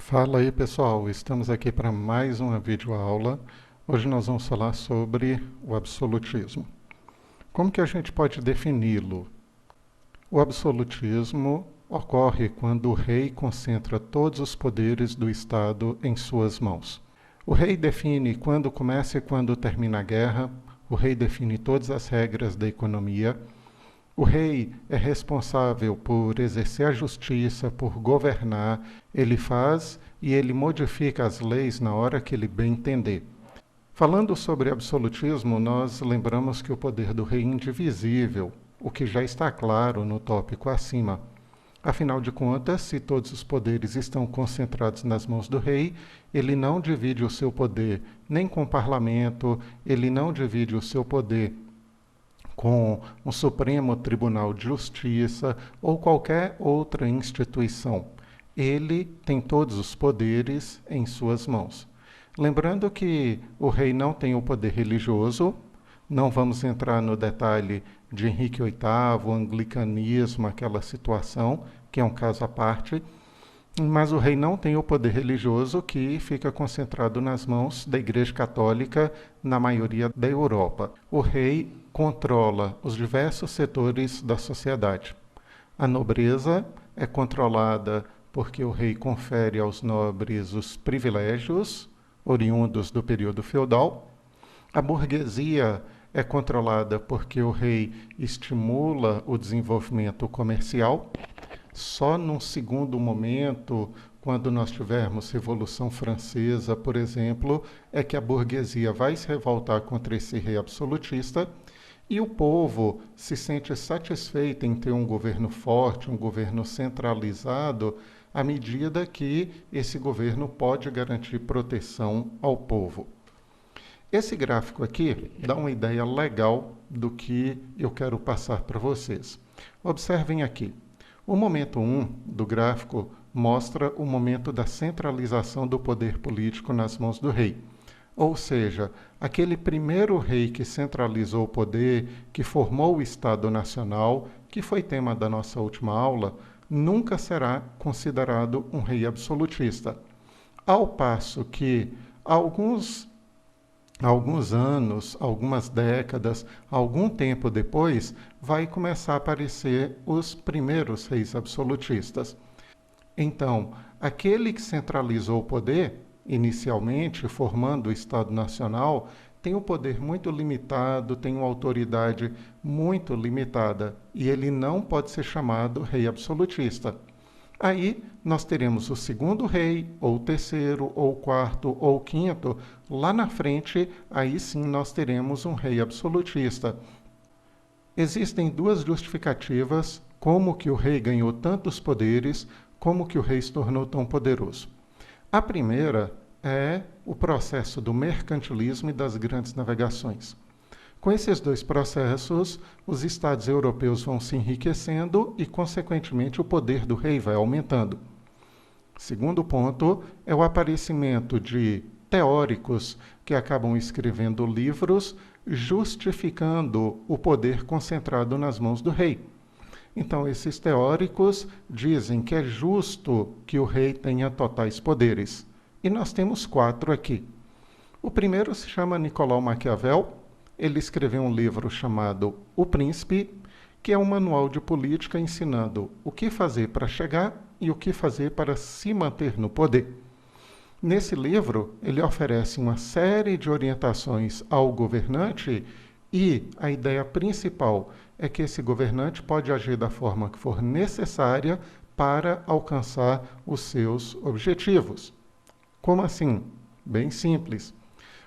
Fala aí pessoal, estamos aqui para mais uma videoaula. Hoje nós vamos falar sobre o absolutismo. Como que a gente pode defini-lo? O absolutismo ocorre quando o rei concentra todos os poderes do Estado em suas mãos. O rei define quando começa e quando termina a guerra, o rei define todas as regras da economia. O rei é responsável por exercer a justiça, por governar, ele faz e ele modifica as leis na hora que ele bem entender. Falando sobre absolutismo, nós lembramos que o poder do rei é indivisível, o que já está claro no tópico acima. Afinal de contas, se todos os poderes estão concentrados nas mãos do rei, ele não divide o seu poder nem com o parlamento, ele não divide o seu poder com o Supremo Tribunal de Justiça ou qualquer outra instituição. Ele tem todos os poderes em suas mãos. Lembrando que o rei não tem o poder religioso, não vamos entrar no detalhe de Henrique VIII, o anglicanismo, aquela situação, que é um caso à parte, mas o rei não tem o poder religioso que fica concentrado nas mãos da Igreja Católica na maioria da Europa. O rei controla os diversos setores da sociedade. A nobreza é controlada porque o rei confere aos nobres os privilégios oriundos do período feudal. A burguesia é controlada porque o rei estimula o desenvolvimento comercial. Só num segundo momento, quando nós tivermos Revolução Francesa, por exemplo, é que a burguesia vai se revoltar contra esse rei absolutista e o povo se sente satisfeito em ter um governo forte, um governo centralizado, à medida que esse governo pode garantir proteção ao povo. Esse gráfico aqui dá uma ideia legal do que eu quero passar para vocês. Observem aqui. O momento 1 do gráfico mostra o momento da centralização do poder político nas mãos do rei. Ou seja, aquele primeiro rei que centralizou o poder, que formou o Estado Nacional, que foi tema da nossa última aula, nunca será considerado um rei absolutista. Ao passo que alguns anos, algumas décadas, algum tempo depois, vai começar a aparecer os primeiros reis absolutistas. Então, aquele que centralizou o poder, inicialmente formando o Estado Nacional, tem um poder muito limitado, tem uma autoridade muito limitada, e ele não pode ser chamado rei absolutista. Aí nós teremos o segundo rei, ou o terceiro, ou o quarto, ou o quinto. Lá na frente, aí sim nós teremos um rei absolutista. Existem duas justificativas como que o rei ganhou tantos poderes, como que o rei se tornou tão poderoso. A primeira é o processo do mercantilismo e das grandes navegações. Com esses dois processos, os estados europeus vão se enriquecendo e, consequentemente, o poder do rei vai aumentando. Segundo ponto é o aparecimento de teóricos que acabam escrevendo livros justificando o poder concentrado nas mãos do rei. Então, esses teóricos dizem que é justo que o rei tenha totais poderes. E nós temos 4 aqui. O primeiro se chama Nicolau Maquiavel. Ele escreveu um livro chamado O Príncipe, que é um manual de política ensinando o que fazer para chegar e o que fazer para se manter no poder. Nesse livro, ele oferece uma série de orientações ao governante e a ideia principal é que esse governante pode agir da forma que for necessária para alcançar os seus objetivos. Como assim? Bem simples.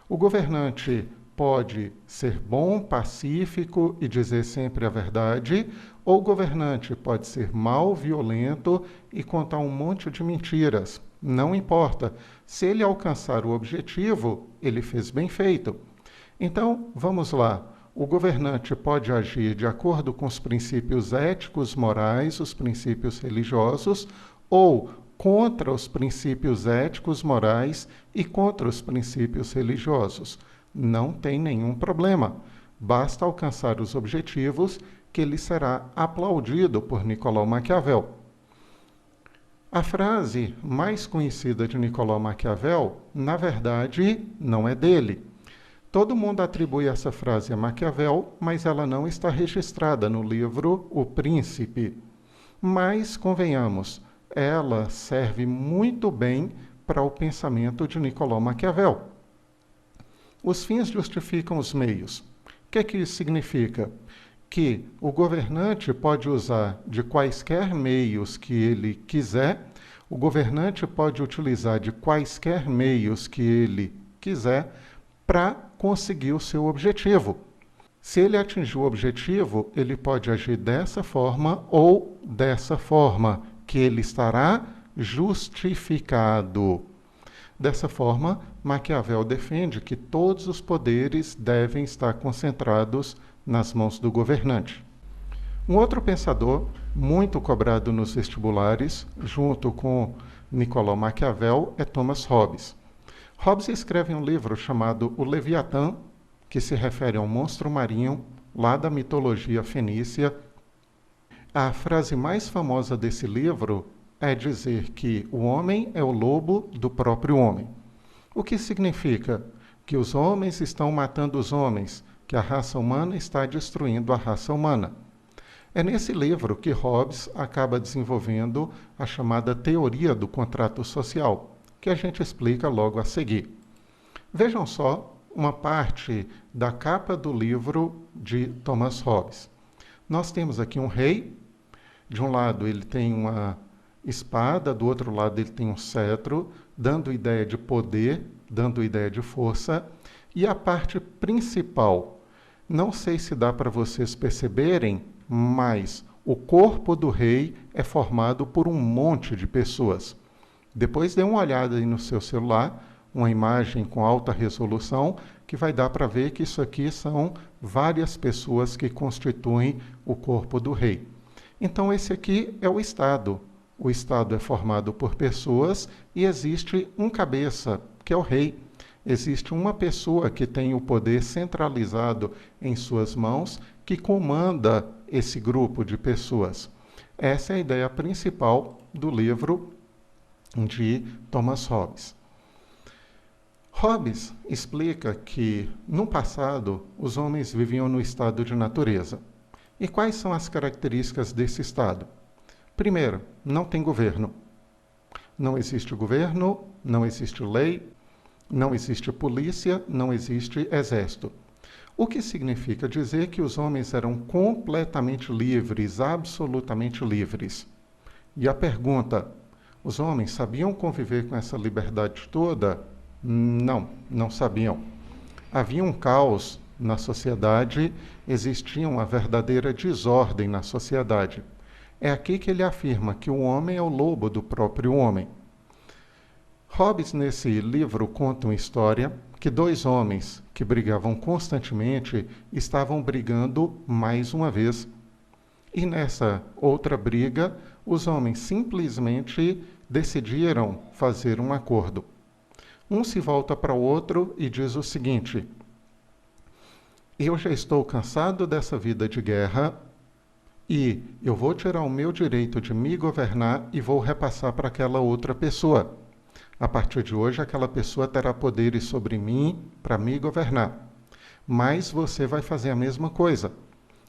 O governante pode ser bom, pacífico e dizer sempre a verdade, ou o governante pode ser mau, violento e contar um monte de mentiras. Não importa. Se ele alcançar o objetivo, ele fez bem feito. Então, vamos lá. O governante pode agir de acordo com os princípios éticos, morais, os princípios religiosos, ou contra os princípios éticos, morais e contra os princípios religiosos. Não tem nenhum problema. Basta alcançar os objetivos que ele será aplaudido por Nicolau Maquiavel. A frase mais conhecida de Nicolau Maquiavel, na verdade, não é dele. Todo mundo atribui essa frase a Maquiavel, mas ela não está registrada no livro O Príncipe. Mas, convenhamos, ela serve muito bem para o pensamento de Nicolau Maquiavel. Os fins justificam os meios. O que isso significa? Que o governante pode usar de quaisquer meios que ele quiser, o governante pode utilizar de quaisquer meios que ele quiser para conseguir o seu objetivo. Se ele atingir o objetivo, ele pode agir dessa forma ou dessa forma, que ele estará justificado. Dessa forma, Maquiavel defende que todos os poderes devem estar concentrados nas mãos do governante. Um outro pensador, muito cobrado nos vestibulares, junto com Nicolau Maquiavel, é Thomas Hobbes. Hobbes escreve um livro chamado O Leviatã, que se refere ao monstro marinho, lá da mitologia fenícia. A frase mais famosa desse livro é dizer que o homem é o lobo do próprio homem. O que significa? Que os homens estão matando os homens, que a raça humana está destruindo a raça humana. É nesse livro que Hobbes acaba desenvolvendo a chamada teoria do contrato social, que a gente explica logo a seguir. Vejam só uma parte da capa do livro de Thomas Hobbes. Nós temos aqui um rei, de um lado ele tem uma espada, do outro lado ele tem um cetro, dando ideia de poder, dando ideia de força, e a parte principal, não sei se dá para vocês perceberem, mas o corpo do rei é formado por um monte de pessoas. Depois dê uma olhada aí no seu celular, uma imagem com alta resolução, que vai dar para ver que isso aqui são várias pessoas que constituem o corpo do rei. Então esse aqui é o Estado. O Estado é formado por pessoas e existe um cabeça, que é o rei. Existe uma pessoa que tem o poder centralizado em suas mãos, que comanda esse grupo de pessoas. Essa é a ideia principal do livro de Thomas Hobbes. Hobbes explica que, no passado, os homens viviam no estado de natureza. E quais são as características desse estado? Primeiro, não tem governo. Não existe governo, não existe lei, não existe polícia, não existe exército. O que significa dizer que os homens eram completamente livres, absolutamente livres. E a pergunta, os homens sabiam conviver com essa liberdade toda? Não sabiam. Havia um caos na sociedade, existia uma verdadeira desordem na sociedade. É aqui que ele afirma que o homem é o lobo do próprio homem. Hobbes, nesse livro, conta uma história que dois homens que brigavam constantemente estavam brigando mais uma vez. E nessa outra briga, os homens simplesmente decidiram fazer um acordo. Um se volta para o outro e diz o seguinte: eu já estou cansado dessa vida de guerra e eu vou tirar o meu direito de me governar e vou repassar para aquela outra pessoa. A partir de hoje, aquela pessoa terá poderes sobre mim para me governar. Mas você vai fazer a mesma coisa.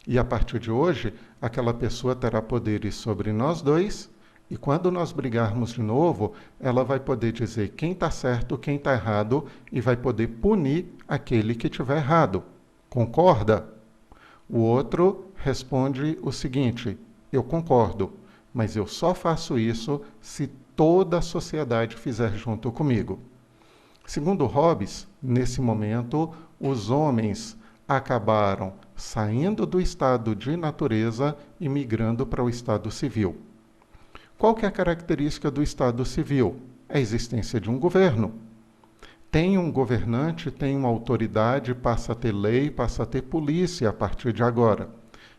E a partir de hoje, aquela pessoa terá poderes sobre nós dois, e quando nós brigarmos de novo, ela vai poder dizer quem está certo, quem está errado, e vai poder punir aquele que estiver errado. Concorda? O outro responde o seguinte: eu concordo, mas eu só faço isso se toda a sociedade fizer junto comigo. Segundo Hobbes, nesse momento, os homens acabaram saindo do estado de natureza e migrando para o estado civil. Qual que é a característica do estado civil? É a existência de um governo. Tem um governante, tem uma autoridade, passa a ter lei, passa a ter polícia a partir de agora.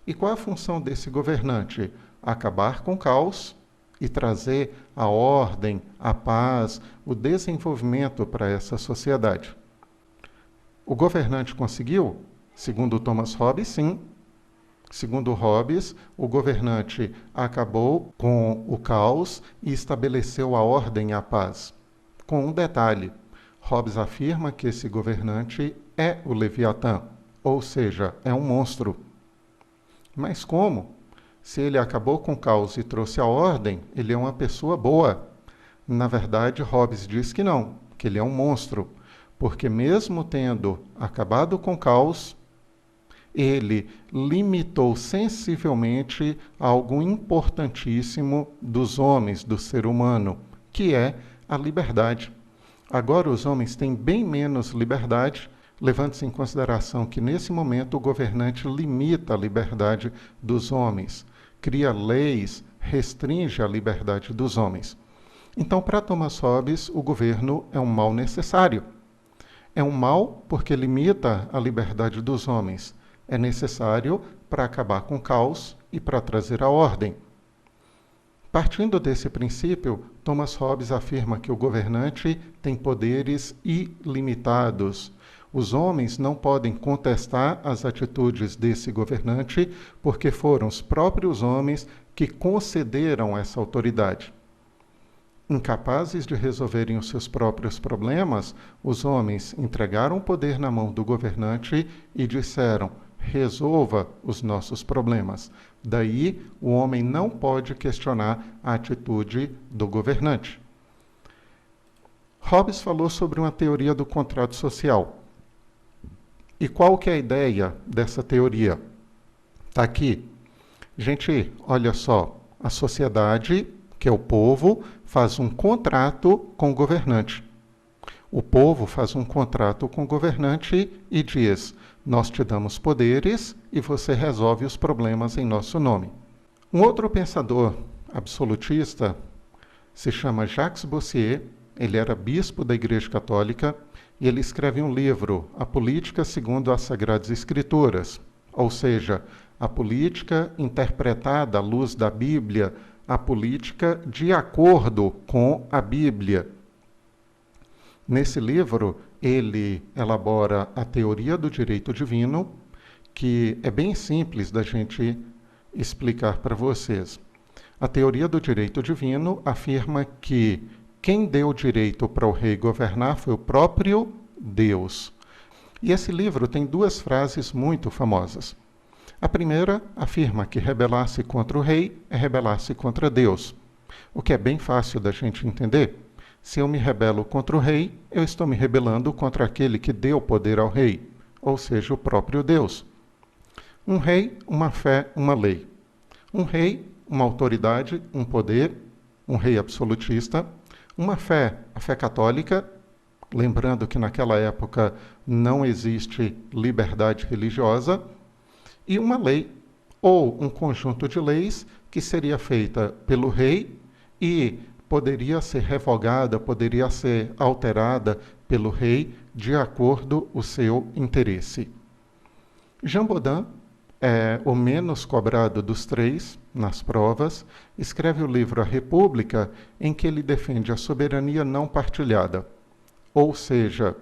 E qual a função desse governante? Acabar com o caos e trazer a ordem, a paz, o desenvolvimento para essa sociedade. O governante conseguiu? Segundo Thomas Hobbes, sim. Segundo Hobbes, o governante acabou com o caos e estabeleceu a ordem e a paz. Com um detalhe, Hobbes afirma que esse governante é o Leviatã, ou seja, é um monstro. Mas como? Se ele acabou com o caos e trouxe a ordem, ele é uma pessoa boa. Na verdade, Hobbes diz que não, que ele é um monstro, porque mesmo tendo acabado com o caos, ele limitou sensivelmente algo importantíssimo dos homens, do ser humano, que é a liberdade. Agora os homens têm bem menos liberdade, levando-se em consideração que nesse momento o governante limita a liberdade dos homens, cria leis, restringe a liberdade dos homens. Então, para Thomas Hobbes, o governo é um mal necessário. É um mal porque limita a liberdade dos homens. É necessário para acabar com o caos e para trazer a ordem. Partindo desse princípio, Thomas Hobbes afirma que o governante tem poderes ilimitados. Os homens não podem contestar as atitudes desse governante, porque foram os próprios homens que concederam essa autoridade. Incapazes de resolverem os seus próprios problemas, os homens entregaram o poder na mão do governante e disseram: resolva os nossos problemas. Daí, o homem não pode questionar a atitude do governante. Hobbes falou sobre uma teoria do contrato social. E qual que é a ideia dessa teoria? Está aqui. Gente, olha só, a sociedade, que é o povo, faz um contrato com o governante. O povo faz um contrato com o governante e diz: nós te damos poderes e você resolve os problemas em nosso nome. Um outro pensador absolutista se chama Jacques Boissier. Ele era bispo da Igreja Católica e ele escreve um livro, A Política segundo as Sagradas Escrituras, ou seja, a política interpretada à luz da Bíblia, a política de acordo com a Bíblia. Nesse livro, ele elabora a teoria do direito divino, que é bem simples da gente explicar para vocês. A teoria do direito divino afirma que quem deu o direito para o rei governar foi o próprio Deus. E esse livro tem duas frases muito famosas. A primeira afirma que rebelar-se contra o rei é rebelar-se contra Deus, o que é bem fácil da gente entender. Se eu me rebelo contra o rei, eu estou me rebelando contra aquele que deu poder ao rei, ou seja, o próprio Deus. Um rei, uma fé, uma lei. Um rei, uma autoridade, um poder, um rei absolutista. Uma fé, a fé católica, lembrando que naquela época não existe liberdade religiosa. E uma lei, ou um conjunto de leis que seria feita pelo rei e poderia ser revogada, poderia ser alterada pelo rei de acordo com o seu interesse. Jean Bodin, o menos cobrado dos três nas provas, escreve o livro A República, em que ele defende a soberania não partilhada. Ou seja,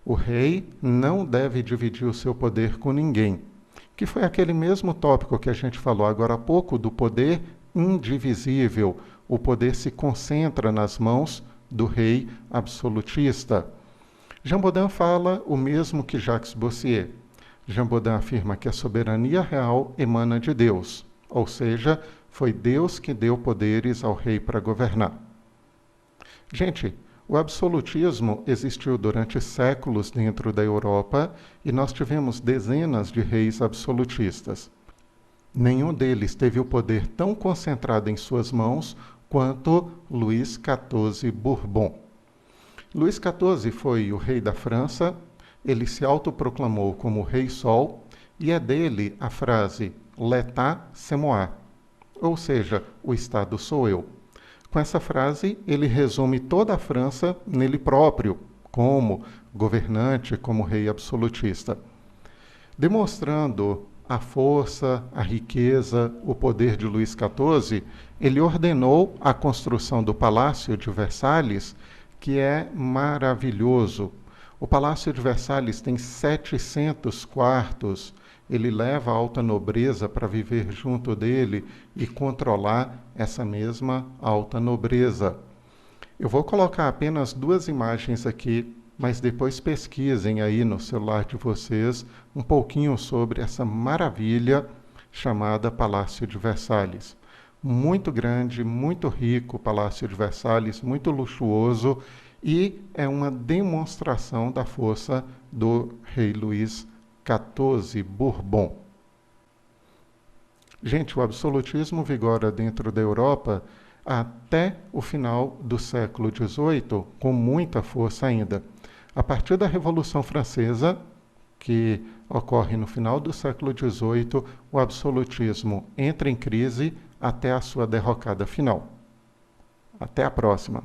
o rei não deve dividir o seu poder com ninguém, que foi aquele mesmo tópico que a gente falou agora há pouco, do poder indivisível. O poder se concentra nas mãos do rei absolutista. Jean Bodin fala o mesmo que Jacques Boissier. Jean Bodin afirma que a soberania real emana de Deus, ou seja, foi Deus que deu poderes ao rei para governar. Gente, o absolutismo existiu durante séculos dentro da Europa e nós tivemos dezenas de reis absolutistas. Nenhum deles teve o poder tão concentrado em suas mãos quanto Luís XIV Bourbon. Luís XIV foi o rei da França, ele se autoproclamou como Rei Sol, e é dele a frase «L'État c'est moi», ou seja, o Estado sou eu. Com essa frase, ele resume toda a França nele próprio, como governante, como rei absolutista, demonstrando a força, a riqueza, o poder de Luís XIV. Ele ordenou a construção do Palácio de Versalhes, que é maravilhoso. O Palácio de Versalhes tem 700 quartos ele leva a alta nobreza para viver junto dele e controlar essa mesma alta nobreza. Eu vou colocar apenas 2 imagens aqui, mas depois pesquisem aí no celular de vocês um pouquinho sobre essa maravilha chamada Palácio de Versalhes. Muito grande, muito rico o Palácio de Versalhes, muito luxuoso, e é uma demonstração da força do rei Luís XIV Bourbon. Gente, o absolutismo vigora dentro da Europa até o final do século XVIII, com muita força ainda. A partir da Revolução Francesa, que ocorre no final do século XVIII, o absolutismo entra em crise até a sua derrocada final. Até a próxima!